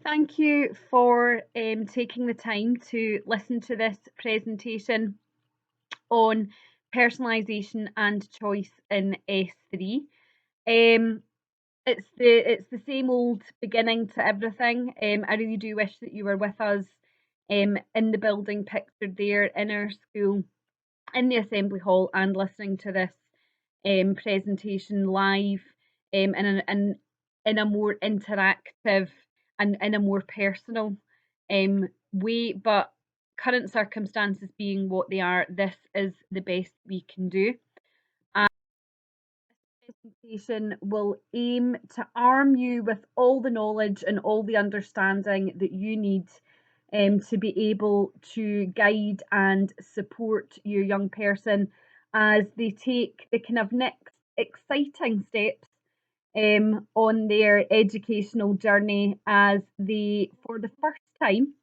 Thank you for taking the time to listen to this presentation on personalisation and choice in S3. Um, it's the same old beginning to everything. I really do wish that you were with us in the building pictured there in our school in the assembly hall and listening to this presentation live in a more interactive and in a more personal way. But current circumstances being what they are, this is the best we can do. And this presentation will aim to arm you with all the knowledge and all the understanding that you need to be able to guide and support your young person as they take the kind of next exciting steps on their educational journey as they, for the first time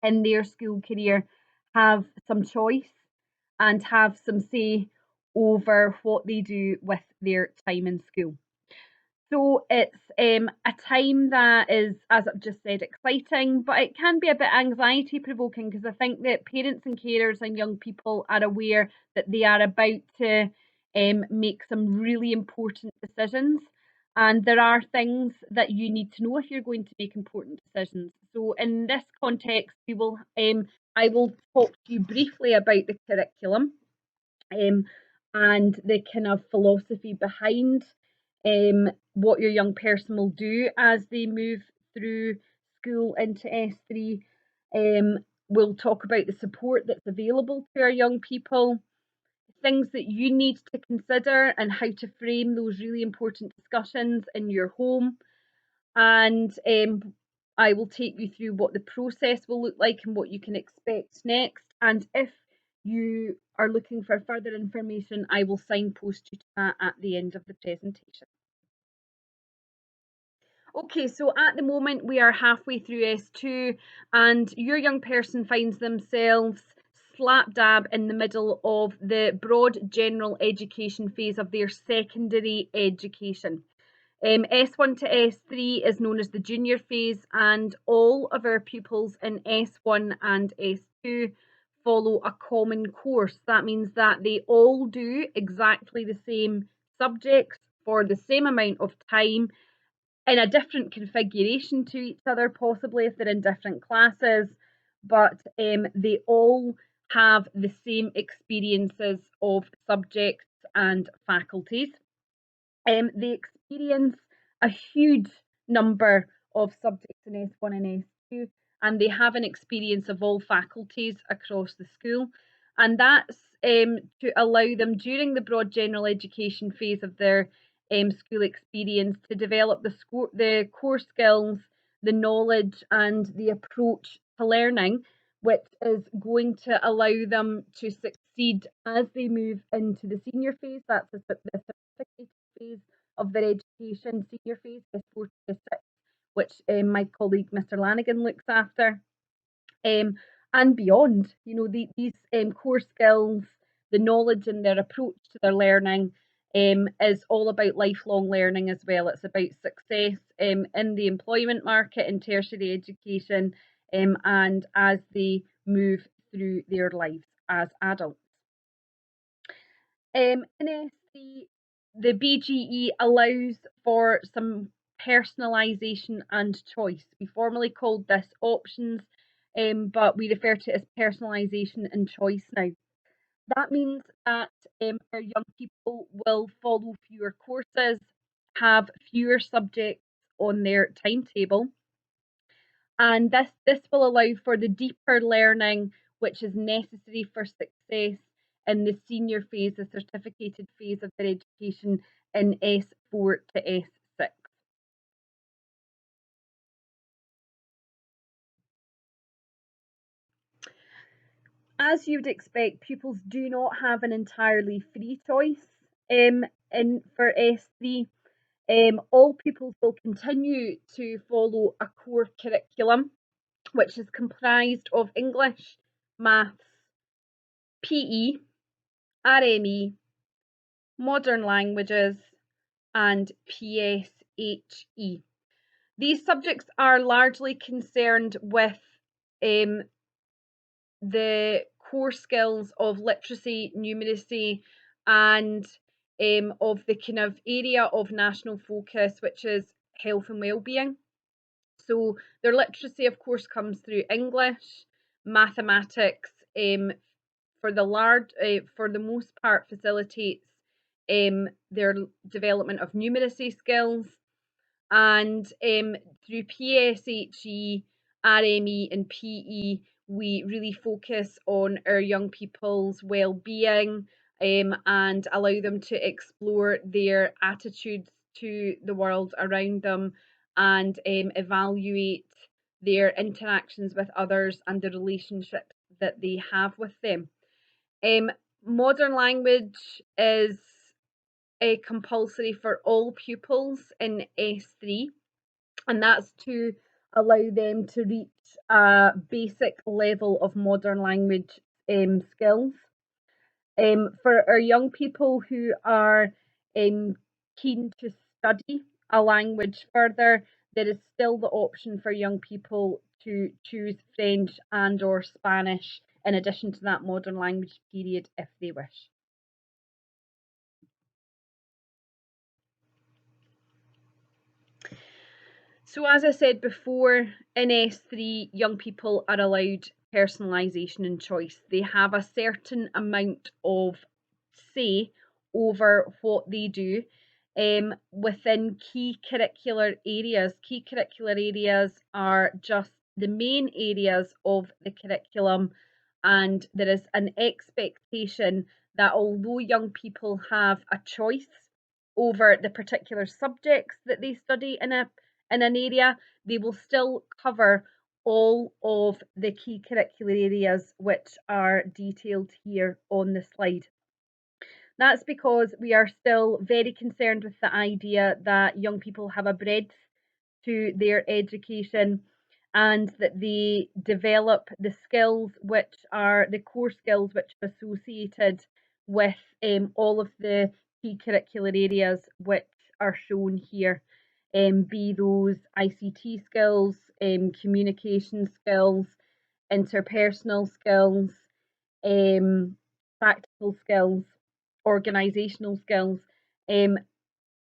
in their school career, have some choice and have some say over what they do with their time in school. So it's a time that is, as I've just said, exciting, but it can be a bit anxiety provoking because I think that parents and carers and young people are aware that they are about to make some really important decisions. And there are things that you need to know if you're going to make important decisions. So in this context, I will talk to you briefly about the curriculum um, and the kind of philosophy behind what your young person will do as they move through school into S3. Um, we'll talk about the support that's available to our young people, things that you need to consider, and how to frame those really important discussions in your home. And I will take you through what the process will look like and what you can expect next. And if you are looking for further information, I will signpost you to that at the end of the presentation. Okay, so at the moment we are halfway through S2 and your young person finds themselves slap dab in the middle of the broad general education phase of their secondary education. S1 to S3 is known as the junior phase, and all of our pupils in S1 and S2 follow a common course. That means that they all do exactly the same subjects for the same amount of time in a different configuration to each other, possibly if they're in different classes, but they all have the same experiences of subjects and faculties. They experience a huge number of subjects in S1 and S2, and they have an experience of all faculties across the school. And that's to allow them during the broad general education phase of their school experience to develop the core skills, the knowledge, and the approach to learning, which is going to allow them to succeed as they move into the senior phase. That's the certificate phase of their education, senior phase, S4 to S6, which my colleague Mr. Lanigan looks after, and beyond. You know, these core skills, the knowledge and their approach to their learning is all about lifelong learning as well. It's about success in the employment market, in tertiary education, and as they move through their lives as adults. In SC, the BGE allows for some personalisation and choice. We formerly called this options, but we refer to it as personalisation and choice now. That means that our young people will follow fewer courses, have fewer subjects on their timetable, and this will allow for the deeper learning which is necessary for success in the senior phase, the certificated phase of their education in S4 to S6. As you would expect, pupils do not have an entirely free choice in for S3. All pupils will continue to follow a core curriculum, which is comprised of English, Maths, PE, RME, Modern Languages, and PSHE. These subjects are largely concerned with the core skills of literacy, numeracy, and of the kind of area of national focus, which is health and well-being. So their literacy, of course, comes through English, mathematics, for the most part, facilitates their development of numeracy skills, and through PSHE, RME, and PE, we really focus on our young people's well-being, and allow them to explore their attitudes to the world around them, and evaluate their interactions with others and the relationships that they have with them. Um, Modern language is compulsory for all pupils in S3, and that's to allow them to reach a basic level of modern language skills. For our young people who are keen to study a language further, there is still the option for young people to choose French and or Spanish in addition to that modern language period if they wish. So, as I said before, in S3, young people are allowed personalisation and choice. They have a certain amount of say over what they do within key curricular areas. Key curricular areas are just the main areas of the curriculum, and there is an expectation that although young people have a choice over the particular subjects that they study in an area, they will still cover all of the key curricular areas which are detailed here on the slide. That's because we are still very concerned with the idea that young people have a breadth to their education, and that they develop the skills which are the core skills which are associated with all of the key curricular areas which are shown here, be those ICT skills, communication skills, interpersonal skills, practical skills, organisational skills.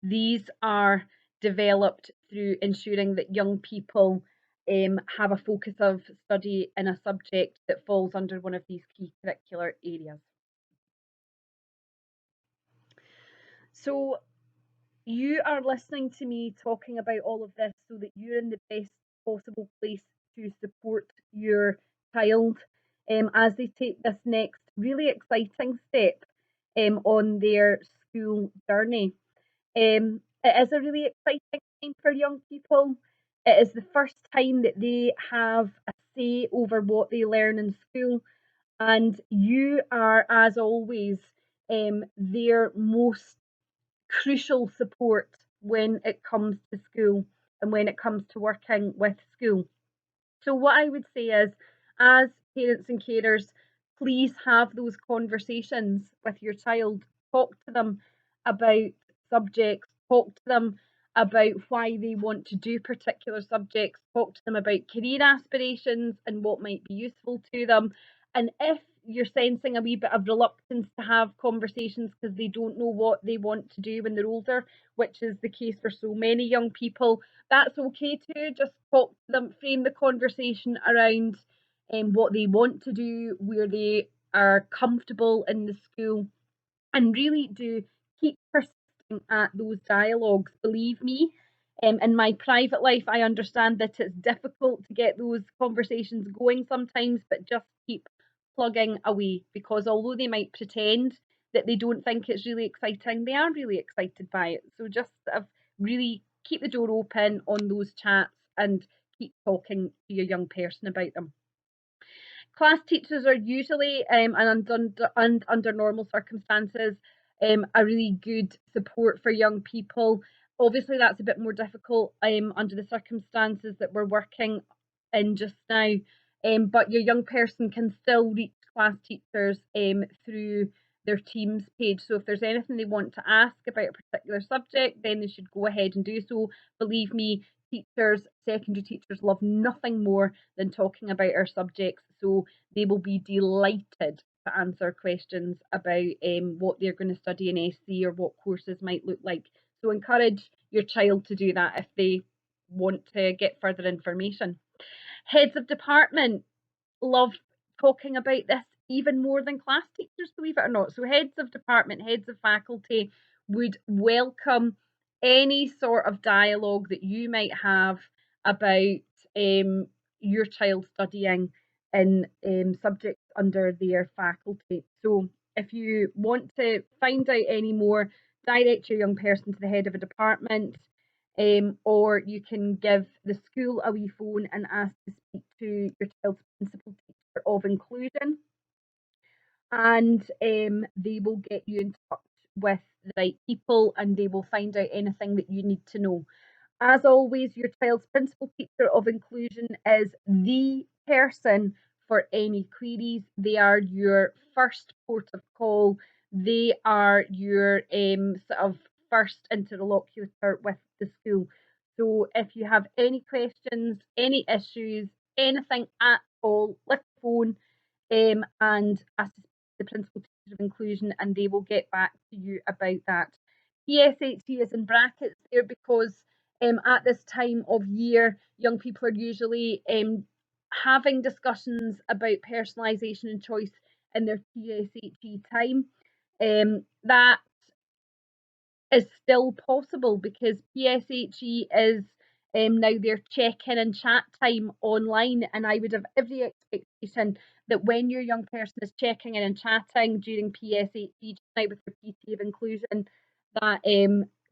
These are developed through ensuring that young people have a focus of study in a subject that falls under one of these key curricular areas. So you are listening to me talking about all of this so that you're in the best possible place to support your child as they take this next really exciting step on their school journey. It is a really exciting time for young people. It is the first time that they have a say over what they learn in school, and you are, as always, their most crucial support when it comes to school and when it comes to working with school. So, what I would say is, as parents and carers, please have those conversations with your child. Talk to them about subjects, talk to them about why they want to do particular subjects, talk to them about career aspirations and what might be useful to them. And if you're sensing a wee bit of reluctance to have conversations because they don't know what they want to do when they're older, which is the case for so many young people, that's okay too. Just talk to them, frame the conversation around what they want to do, where they are comfortable in the school, and really do keep persisting at those dialogues. Believe me, in my private life, I understand that it's difficult to get those conversations going sometimes, but just keep plugging away, because although they might pretend that they don't think it's really exciting, they are really excited by it. So just really keep the door open on those chats and keep talking to your young person about them. Class teachers are usually, and under normal circumstances, a really good support for young people. Obviously, that's a bit more difficult under the circumstances that we're working in just now. But your young person can still reach class teachers through their Teams page. So if there's anything they want to ask about a particular subject, then they should go ahead and do so. Believe me, teachers, secondary teachers love nothing more than talking about our subjects, so they will be delighted to answer questions about what they're going to study in SC or what courses might look like. So encourage your child to do that if they want to get further information. Heads of department love talking about this even more than class teachers, believe it or not. So heads of department, heads of faculty would welcome any sort of dialogue that you might have about your child studying in subjects under their faculty. So if you want to find out any more, direct your young person to the head of a department, or you can give the school a wee phone and ask to speak to your child's principal teacher of inclusion, and they will get you in touch with the right people and they will find out anything that you need to know. As always, your child's principal teacher of inclusion is the person for any queries. They are your first port of call. They are your sort of first interlocutor with the school. So if you have any questions, any issues, anything at all, lift the phone and ask the principal teacher of inclusion and they will get back to you about that. PSHE is in brackets there because at this time of year, young people are usually having discussions about personalisation and choice in their PSHE time. That is still possible because PSHE is now their check-in and chat time online, and I would have every expectation that when your young person is checking in and chatting during PSHE now with their PT of inclusion, that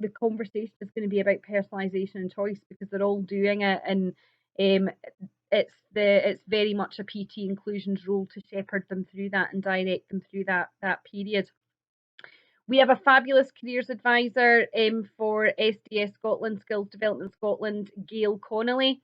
the conversation is going to be about personalisation and choice because they're all doing it, and it's very much a PT inclusion's role to shepherd them through that and direct them through that period. We have a fabulous careers advisor for SDS Scotland, Skills Development Scotland, Gail Connolly.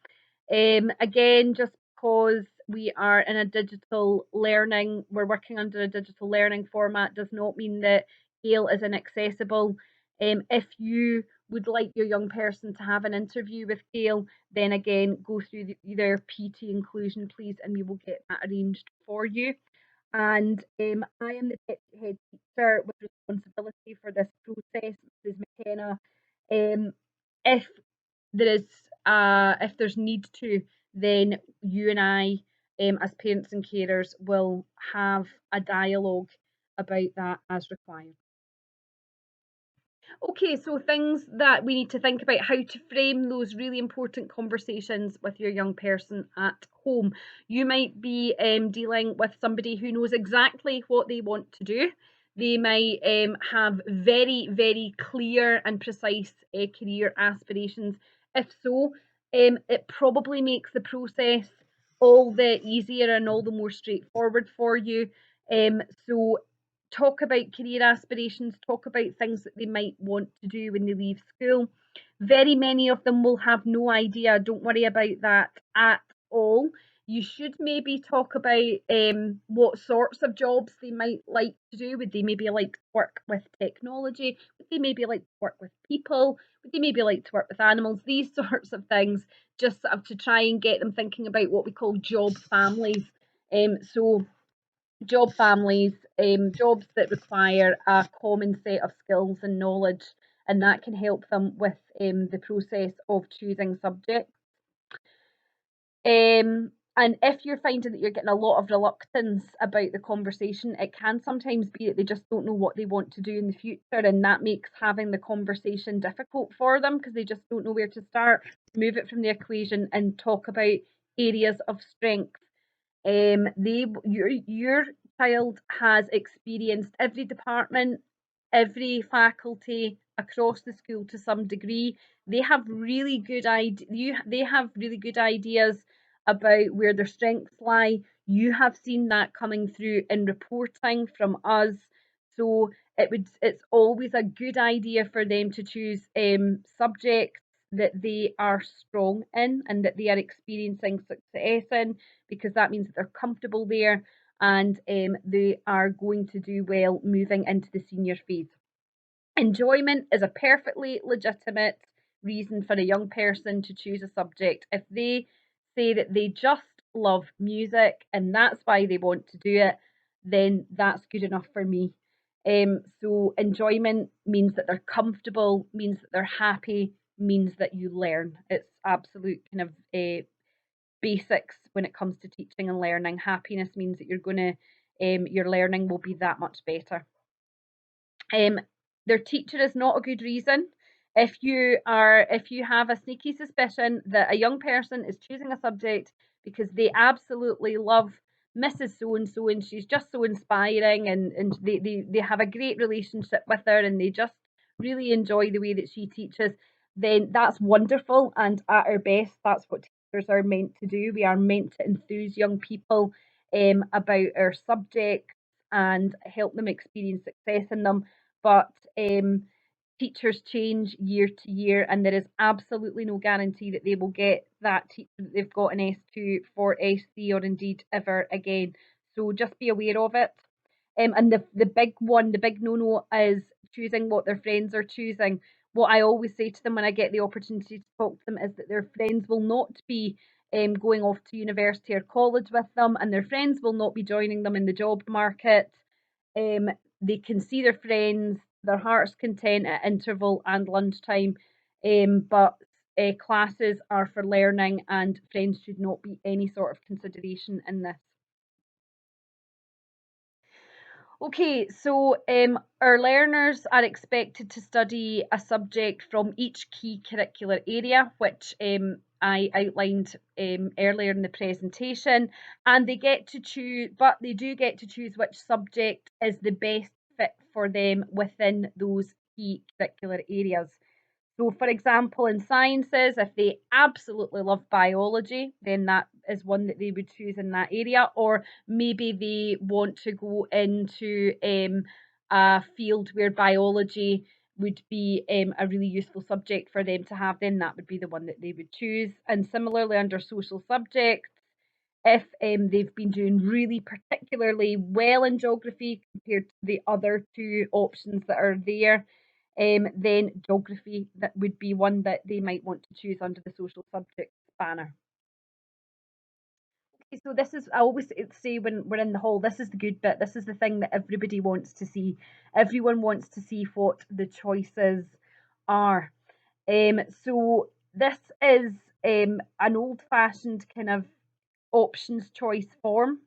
Again, just because we are in a digital learning, we're working under a digital learning format, does not mean that Gail is inaccessible. If you would like your young person to have an interview with Gail, then again, go through their PT inclusion, please, and we will get that arranged for you. And I am the deputy head teacher with responsibility for this process, Mrs. McKenna. If there is if there's need to, then you and I, as parents and carers, will have a dialogue about that as required. Okay, so things that we need to think about, how to frame those really important conversations with your young person at home. You might be dealing with somebody who knows exactly what they want to do. They might have very, very clear and precise career aspirations. If so, it probably makes the process all the easier and all the more straightforward for you. So talk about career aspirations, talk about things that they might want to do when they leave school. Very many of them will have no idea. Don't worry about that at all. You should maybe talk about what sorts of jobs they might like to do. Would they maybe like to work with technology? Would they maybe like to work with people? Would they maybe like to work with animals? These sorts of things, just sort of to try and get them thinking about what we call job families. So job families, jobs that require a common set of skills and knowledge, and that can help them with the process of choosing subjects. And if you're finding that you're getting a lot of reluctance about the conversation, it can sometimes be that they just don't know what they want to do in the future, and that makes having the conversation difficult for them because they just don't know where to start. Move it from the equation and talk about areas of strength. Your child has experienced every department, every faculty across the school to some degree. They have really good they have really good ideas about where their strengths lie. You have seen that coming through in reporting from us. So it's always a good idea for them to choose subjects that they are strong in and that they are experiencing success in, because that means that they're comfortable there and they are going to do well moving into the senior phase. Enjoyment is a perfectly legitimate reason for a young person to choose a subject. If they say that they just love music and that's why they want to do it, then that's good enough for me. So enjoyment means that they're comfortable, means that they're happy, means that you learn. It's absolute kind of basics when it comes to teaching and learning. Happiness means that your learning will be that much better. Um, their teacher is not a good reason. If you have a sneaky suspicion that a young person is choosing a subject because they absolutely love Mrs. So and so and she's just so inspiring and they have a great relationship with her and they just really enjoy the way that she teaches, then that's wonderful. And at our best, that's what teachers are meant to do. We are meant to enthuse young people about our subjects and help them experience success in them. But teachers change year to year, and there is absolutely no guarantee that they will get that teacher that they've got in S2 for S3 or indeed ever again. So just be aware of it. And the big one, the big no no is choosing what their friends are choosing. What I always say to them when I get the opportunity to talk to them is that their friends will not be going off to university or college with them, and their friends will not be joining them in the job market. Um, they can see their friends, their heart's content at interval and lunchtime, but classes are for learning, and friends should not be any sort of consideration in this. Okay, so our learners are expected to study a subject from each key curricular area, which I outlined earlier in the presentation, and they get to choose, but they do get to choose which subject is the best fit for them within those key curricular areas. So, for example, in sciences, if they absolutely love biology, then that is one that they would choose in that area. Or maybe they want to go into a field where biology would be a really useful subject for them to have, then that would be the one that they would choose. And similarly, under social subjects, if they've been doing really particularly well in geography compared to the other two options that are there, then geography that would be one that they might want to choose under the social subjects banner. Okay, so this is, I always say when we're in the hall, this is the good bit. This is the thing that everybody wants to see. Everyone wants to see what the choices are. So this is an old-fashioned kind of options choice form.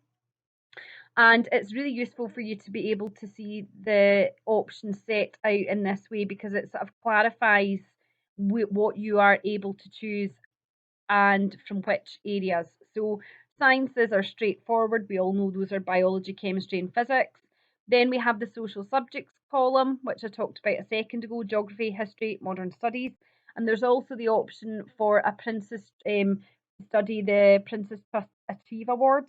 And it's really useful for you to be able to see the options set out in this way because it sort of clarifies what you are able to choose and from which areas. So sciences are straightforward. We all know those are biology, chemistry, and physics. Then we have the social subjects column, which I talked about a second ago, geography, history, modern studies. And there's also the option for a Princess study the Princess Trust Achieve Award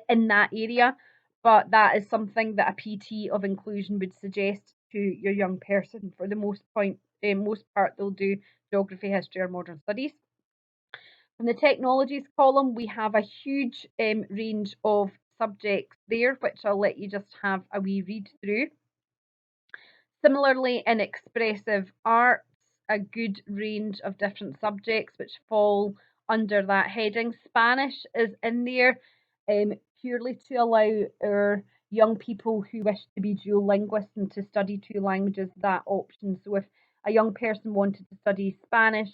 in that area, but that is something that a PT of inclusion would suggest to your young person. For the most part, they'll do geography, history, or modern studies. From the technologies column, we have a huge range of subjects there, which I'll let you just have a wee read through. Similarly, in expressive arts, a good range of different subjects which fall under that heading. Spanish is in there purely to allow our young people who wish to be dual linguists and to study two languages that option. So if a young person wanted to study Spanish,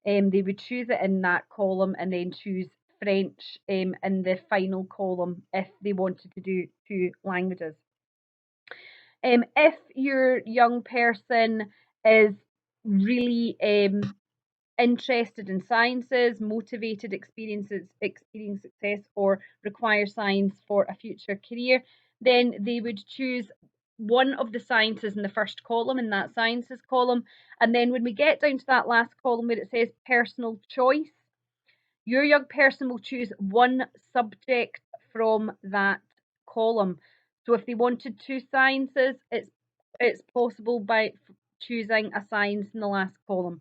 they would choose it in that column and then choose French in the final column if they wanted to do two languages. If your young person is really interested in sciences, motivated, experience success, or require science for a future career, then they would choose one of the sciences in the first column, in that sciences column. And then when we get down to that last column where it says personal choice, your young person will choose one subject from that column. So if they wanted two sciences, it's possible by choosing a science in the last column.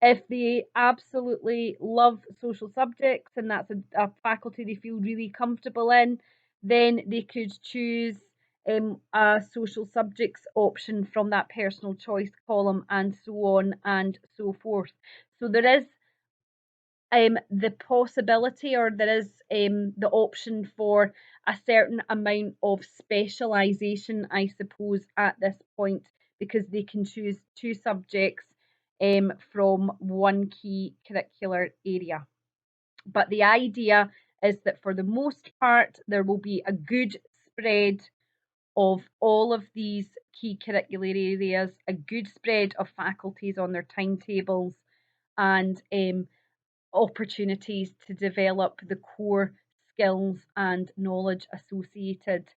If they absolutely love social subjects and that's a faculty they feel really comfortable in, then they could choose a social subjects option from that personal choice column, and so on and so forth. So there is the possibility, or there is the option for a certain amount of specialisation, I suppose, at this point, because they can choose two subjects from one key curricular area. But the idea is that for the most part, there will be a good spread of all of these key curricular areas, a good spread of faculties on their timetables, and opportunities to develop the core skills and knowledge associated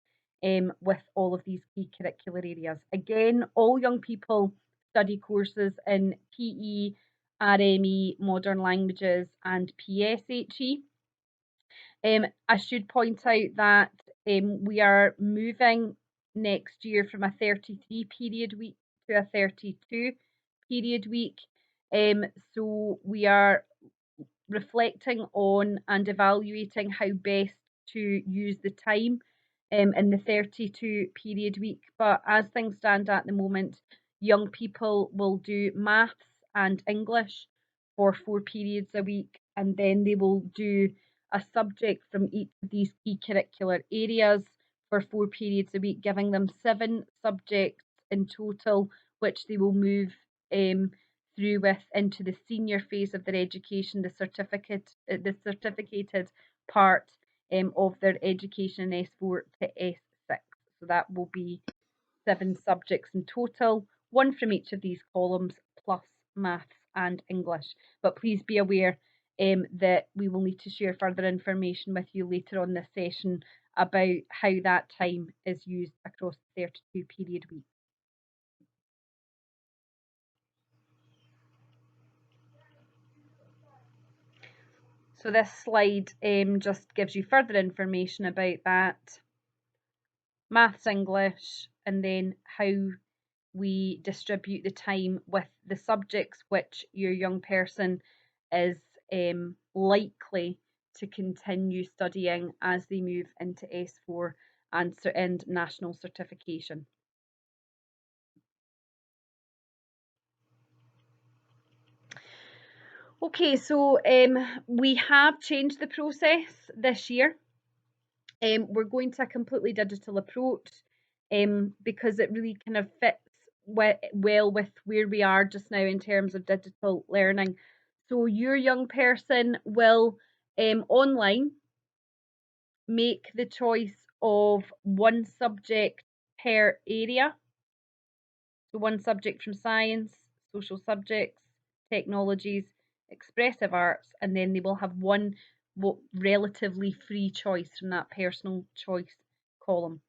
with all of these key curricular areas. Again, all young people study courses in PE, RME, modern languages, and PSHE. I should point out that we are moving next year from a 33 period week to a 32 period week. So we are reflecting on and evaluating how best to use the time in the 32 period week. But as things stand at the moment, young people will do maths and English for 4 periods a week, and then they will do a subject from each of these key curricular areas for 4 periods a week, giving them 7 subjects in total, which they will move through with into the senior phase of their education, the certificated part of their education in S4 to S6. So that will be 7 subjects in total, one from each of these columns, plus maths and English. But please be aware that we will need to share further information with you later on this session about how that time is used across the 32 period week. So this slide just gives you further information about that. Maths, English, and then how we distribute the time with the subjects which your young person is likely to continue studying as they move into S4 and national certification. Okay, so we have changed the process this year. We're going to a completely digital approach because it really kind of fits well with where we are just now in terms of digital learning. So your young person will online make the choice of one subject per area. So one subject from science, social subjects, technologies, expressive arts, and then they will have one relatively free choice from that personal choice column.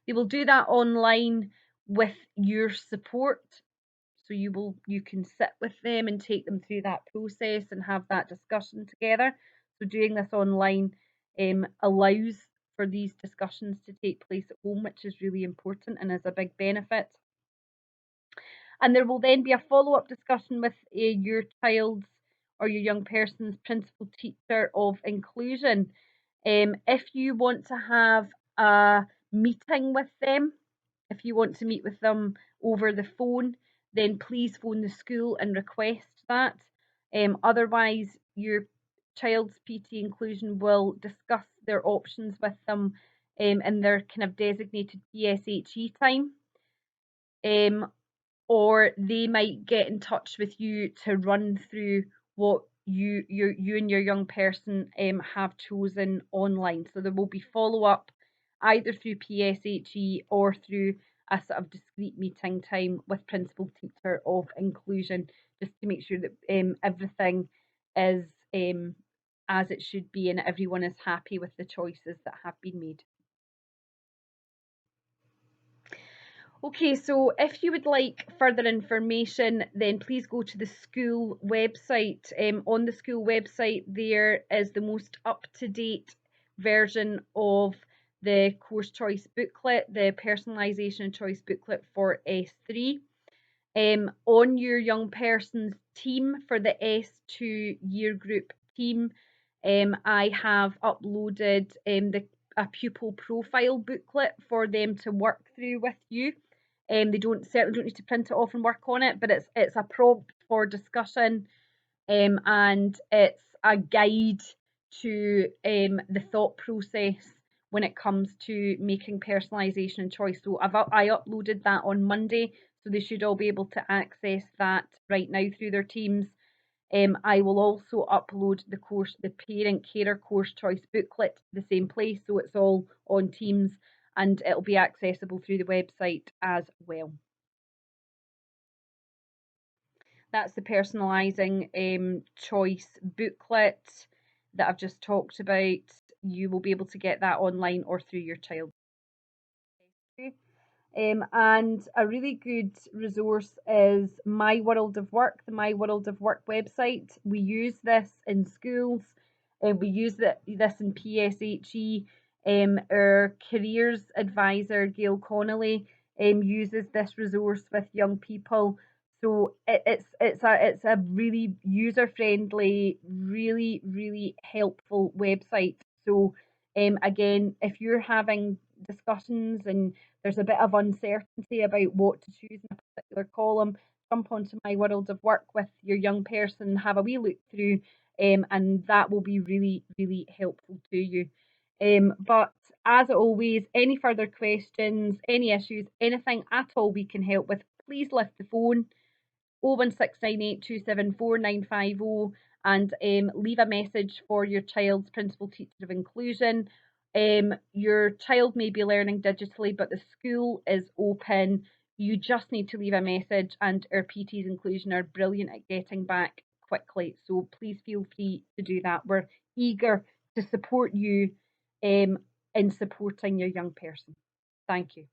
They will do that online with your support. So you can sit with them and take them through that process and have that discussion together. So doing this online allows for these discussions to take place at home, which is really important and is a big benefit. And there will then be a follow-up discussion with your child's or your young person's principal teacher of inclusion. If you want to have a meeting with them, if you want to meet with them over the phone, then please phone the school and request that. Otherwise, your child's PT inclusion will discuss their options with them in their kind of designated PSHE time. Or they might get in touch with you to run through what you and your young person have chosen online. So there will be follow up either through PSHE or through a sort of discrete meeting time with principal teacher of inclusion, just to make sure that everything is as it should be and everyone is happy with the choices that have been made. Okay, so if you would like further information, then please go to the school website. On the school website, there is the most up-to-date version of the course choice booklet, the Personalisation and Choice booklet for S3. On your young person's team for the S2 year group team, I have uploaded the a pupil profile booklet for them to work through with you. They certainly don't need to print it off and work on it, but it's a prompt for discussion, and it's a guide to the thought process when it comes to making personalisation and choice. So I uploaded that on Monday, so they should all be able to access that right now through their teams. I will also upload the parent carer course choice booklet to the same place, so it's all on Teams and it'll be accessible through the website as well. That's the personalising choice booklet that I've just talked about. You will be able to get that online or through your child. And a really good resource is My World of Work, the My World of Work website. We use this in schools, and we use this in PSHE. Our careers advisor, Gail Connolly, uses this resource with young people. So it's a really user friendly, really helpful website. So again, if you're having discussions and there's a bit of uncertainty about what to choose in a particular column, jump onto My World of Work with your young person, have a wee look through, and that will be really helpful to you. But as always, any further questions, any issues, anything at all we can help with, please lift the phone 01698274950 and leave a message for your child's principal teacher of inclusion. Your child may be learning digitally, but the school is open. You just need to leave a message, and our PT's inclusion are brilliant at getting back quickly. So please feel free to do that. We're eager to support you in supporting your young person. Thank you.